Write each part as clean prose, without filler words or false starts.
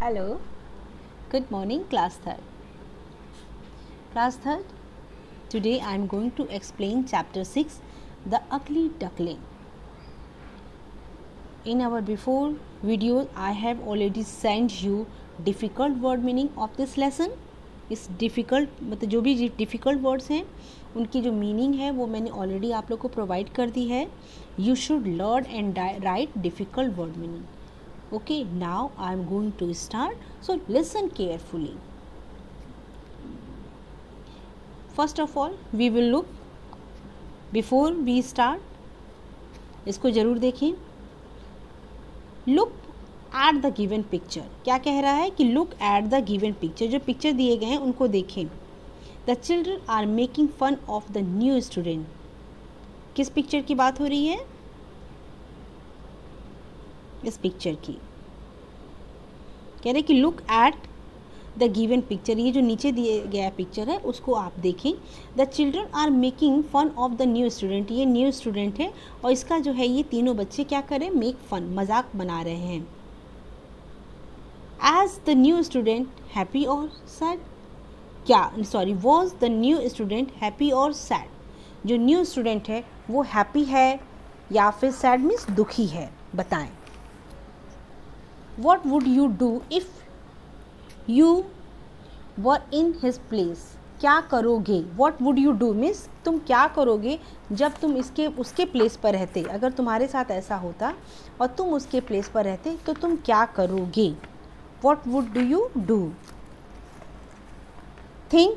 Hello, good morning, class third. Class third, today I am going to explain chapter 6, The Ugly Duckling. In our before video, I have already sent you difficult word meaning of this lesson. इस difficult मतलब जो भी difficult words हैं उनकी जो meaning है वो मैंने ऑलरेडी आप लोग को प्रोवाइड कर दी है. You should learn and right difficult word meaning. Okay, now I am going to start, so listen carefully. First of all, we will look before we start. इसको ज़रूर देखें. Look at the given picture. क्या कह रहा है कि look at the given picture. जो picture दिए गए हैं उनको देखें. The children are making fun of the new student. किस पिक्चर की बात हो रही है? इस पिक्चर की. कह रहे कि look at the given picture. ये जो नीचे दिए गया पिक्चर है उसको आप देखें. The children are making fun of the new student. ये न्यू स्टूडेंट है और इसका जो है ये तीनों बच्चे क्या कर रहे हैं? मेक फन, मजाक बना रहे हैं. Is the new student happy और sad. Was the new student happy और सैड. जो न्यू स्टूडेंट है वो हैप्पी है या फिर सैड मीन्स दुखी है? बताएं. What would you do if you were in his place? क्या करोगे? What would you do means तुम क्या करोगे जब तुम उसके प्लेस पर रहते. अगर तुम्हारे साथ ऐसा होता और तुम उसके प्लेस पर रहते तो तुम क्या करोगे? What would you do? Think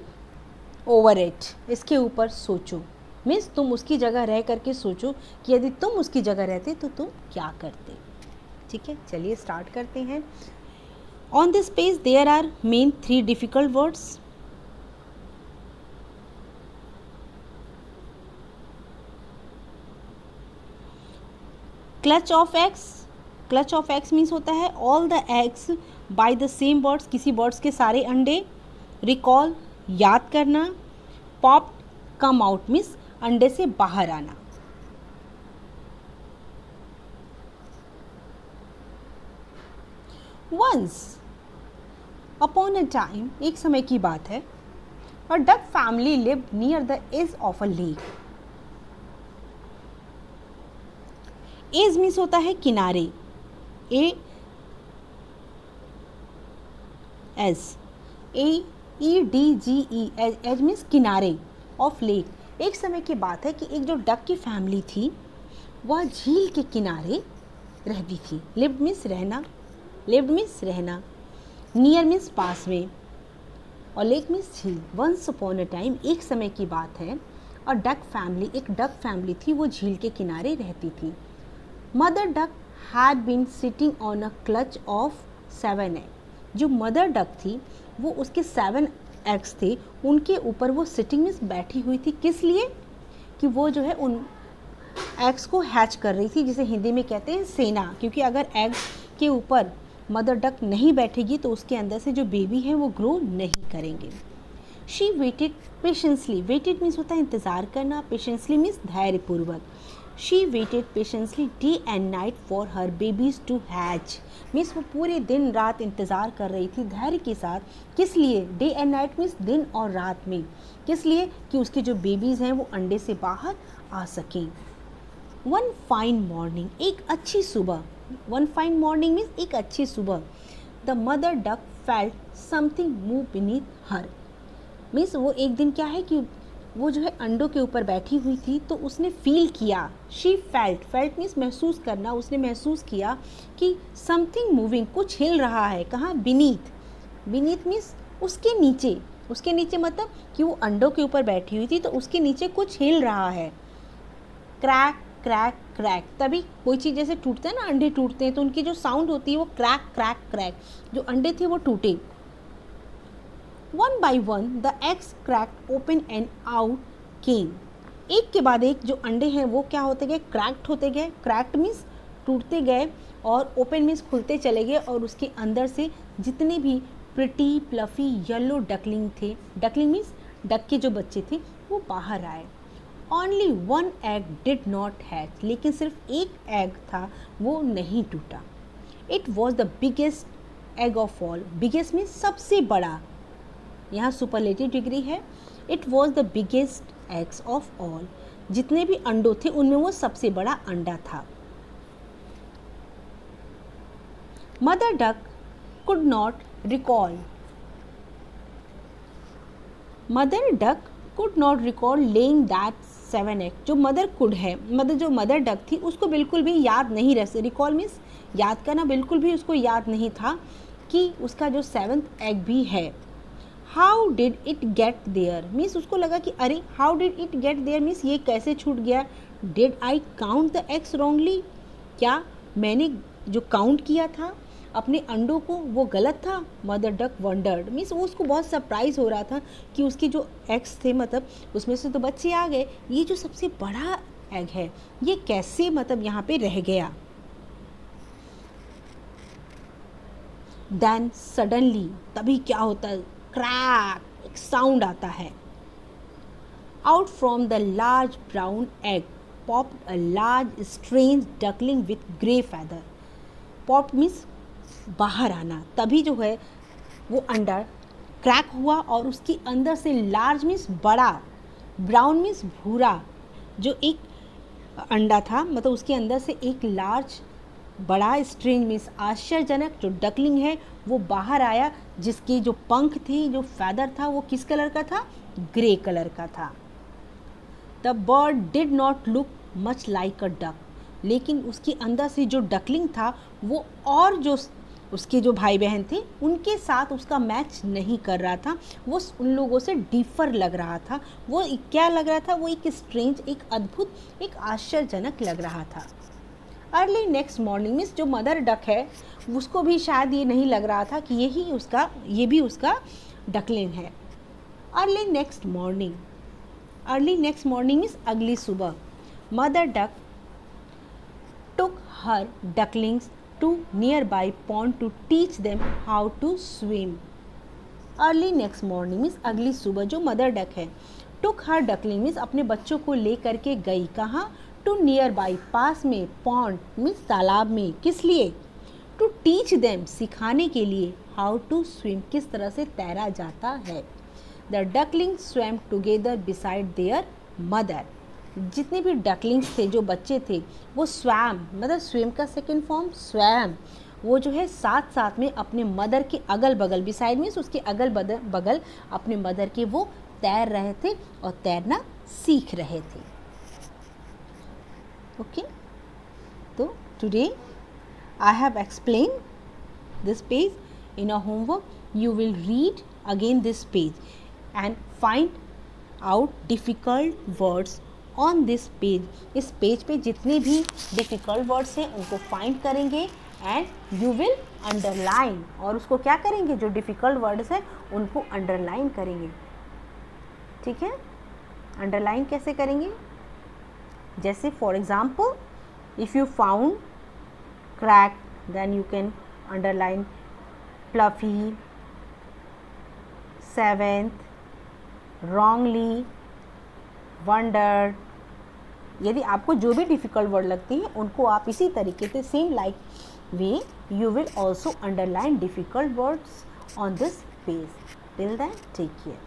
over it. इसके ऊपर सोचो. मीन्स तुम उसकी जगह रह करके सोचो कि यदि तुम उसकी जगह रहते तो तुम क्या करते. ठीक है, चलिए स्टार्ट करते हैं. On this page there are main 3 difficult words. Clutch of eggs. Clutch of eggs means होता है all the eggs by the same birds. किसी बर्ड्स के सारे अंडे. रिकॉल याद करना. पॉप कम आउट मीन्स अंडे से बाहर आना. Once upon a time, एक समय की बात है, a duck family lived near the edge of a lake. Edge means होता है किनारे. EDGE edge means किनारे of lake. एक समय की बात है कि एक जो डक की फैमिली थी वह झील के किनारे रहती थी. lived means रहना. लिव्ड मीन्स रहना. नियर मीन्स पास में और लेक मीन्स झील. वंस अपॉन अ टाइम एक समय की बात है. और डक फैमिली एक डक फैमिली थी वो झील के किनारे रहती थी. Mother duck had been sitting on a clutch of 7 egg. जो मदर डक थी वो उसके 7 एग्स थे उनके ऊपर वो सिटिंग मीन्स बैठी हुई थी. किस लिए? कि वो जो है उन एग्स को हैच कर रही थी जिसे हिंदी में कहते हैं सेना. क्योंकि अगर एग के ऊपर मदर डक नहीं बैठेगी तो उसके अंदर से जो बेबी है वो ग्रो नहीं करेंगे. She waited patiently. Waited means होता है इंतज़ार करना. पेशेंसली मीन्स धैर्यपूर्वक. She waited patiently day and night for her babies to hatch. Means वो पूरे दिन रात इंतज़ार कर रही थी धैर्य के साथ. किस लिए? डे एंड नाइट मीन्स दिन और रात में. किस लिए? कि उसके जो बेबीज़ हैं वो अंडे से बाहर आ सकें. One fine morning. एक अच्छी सुबह. वन फाइन मॉर्निंग मीन्स एक अच्छी सुबह. The mother duck felt something move beneath her. Means वो एक दिन क्या है कि वो जो है अंडों के ऊपर बैठी हुई थी तो उसने फील किया. She felt. फेल्ट मीन्स महसूस करना. उसने महसूस किया कि समथिंग मूविंग कुछ हिल रहा है. कहाँ? बीनीथ. बीनीथ मीन्स उसके नीचे. उसके नीचे मतलब कि वो अंडों के ऊपर बैठी हुई थी तो उसके नीचे कुछ हिल रहा है. Crack crack crack. तभी कोई चीज़ जैसे टूटता है ना, अंडे टूटते हैं तो उनकी जो साउंड होती है वो क्रैक क्रैक क्रैक. जो अंडे थे वो टूटे. One by one the eggs cracked open and out came. एक के बाद एक जो अंडे हैं वो क्या होते गए? क्रैक्ड होते गए. क्रैक्ड मीन्स टूटते गए और ओपन मीन्स खुलते चले गए और उसके अंदर से जितने भी प्रिटी प्लफी येलो डकलिंग थे. डकलिंग मीन्स डक के जो बच्चे थे वो बाहर आए. Only 1 egg did not hatch. लेकिन सिर्फ एक एग था वो नहीं टूटा. It was the biggest egg of all. Biggest means सबसे बड़ा, यहाँ सुपरलेटिव डिग्री है. It was the biggest eggs of all. जितने भी अंडों थे उनमें वो सबसे बड़ा अंडा था. Mother duck could not recall. Mother duck could not recall laying that 7 egg. जो मदर कुड है, जो मदर डक थी उसको बिल्कुल भी याद नहीं रह, रिकॉल मीन्स याद करना, बिल्कुल भी उसको याद नहीं था कि उसका जो 7th एग भी है. How did it get there means उसको लगा कि अरे how did it get there means ये कैसे छूट गया. Did I count the eggs wrongly, क्या मैंने जो काउंट किया था अपने अंडों को वो गलत था. मदर डक वंडर्ड मीन्स वो उसको बहुत सरप्राइज हो रहा था कि उसके जो एग्स थे मतलब उसमें से तो बच्चे आ गए, ये जो सबसे बड़ा एग है ये कैसे मतलब यहाँ पे रह गया. देन सडनली तभी क्या होता है, क्रैक एक साउंड आता है. Out from the large brown egg popped a large strange duckling with grey feather. Popped means बाहर आना. तभी जो है वो अंडा क्रैक हुआ और उसके अंदर से लार्ज मीन्स बड़ा, ब्राउन मीन्स भूरा, जो एक अंडा था मतलब उसके अंदर से एक लार्ज बड़ा स्ट्रेंज मीन्स आश्चर्यजनक जो डकलिंग है वो बाहर आया, जिसके जो पंख थे, जो फैदर था वो किस कलर का था, ग्रे कलर का था. The bird did not look much like a duck. लेकिन उसके अंदर से जो डकलिंग था वो और जो उसके जो भाई बहन थे उनके साथ उसका मैच नहीं कर रहा था, वो उन लोगों से डिफर लग रहा था. वो क्या लग रहा था, वो एक स्ट्रेंज, एक अद्भुत, एक आश्चर्यजनक लग रहा था. अर्ली नेक्स्ट मॉर्निंग मीन्स जो मदर डक है उसको भी शायद ये नहीं लग रहा था कि ये भी उसका डकलिंग है. अर्ली नेक्स्ट मॉर्निंग मीन्स अगली सुबह. Mother duck took her ducklings to nearby pond to teach them how to swim. Early next morning means अगली सुबह जो मदर डक है. took her duckling means अपने बच्चों को ले करके गई कहाँ, to nearby पास में, pond means तालाब में, किस लिए, to teach them सिखाने के लिए, how to swim किस तरह से तैरा जाता है. The ducklings swam together beside their mother. जितने भी डकलिंग्स थे, जो बच्चे थे, वो स्वैम मतलब स्विम का सेकेंड फॉर्म स्वैम, वो जो है साथ साथ में अपने मदर के अगल बगल, बिसाइड मीन्स उसके अगल बगल अपने मदर के वो तैर रहे थे और तैरना सीख रहे थे. ओके, तो today I have explain this page in a homework. You will read again this page and find out difficult words on this page. इस पेज पे जितने भी डिफ़िकल्ट वर्ड्स हैं उनको फाइंड करेंगे एंड यू विल अंडरलाइन, और उसको क्या करेंगे, जो डिफ़िकल्ट वर्ड्स हैं उनको अंडरलाइन करेंगे. ठीक है, अंडरलाइन कैसे करेंगे, जैसे for example if you found crack then you can underline fluffy, 7th, wrongly, wonder. यदि आपको जो भी डिफ़िकल्ट वर्ड लगती हैं उनको आप इसी तरीके से same like way you will also underline difficult words on this page. Till then take care.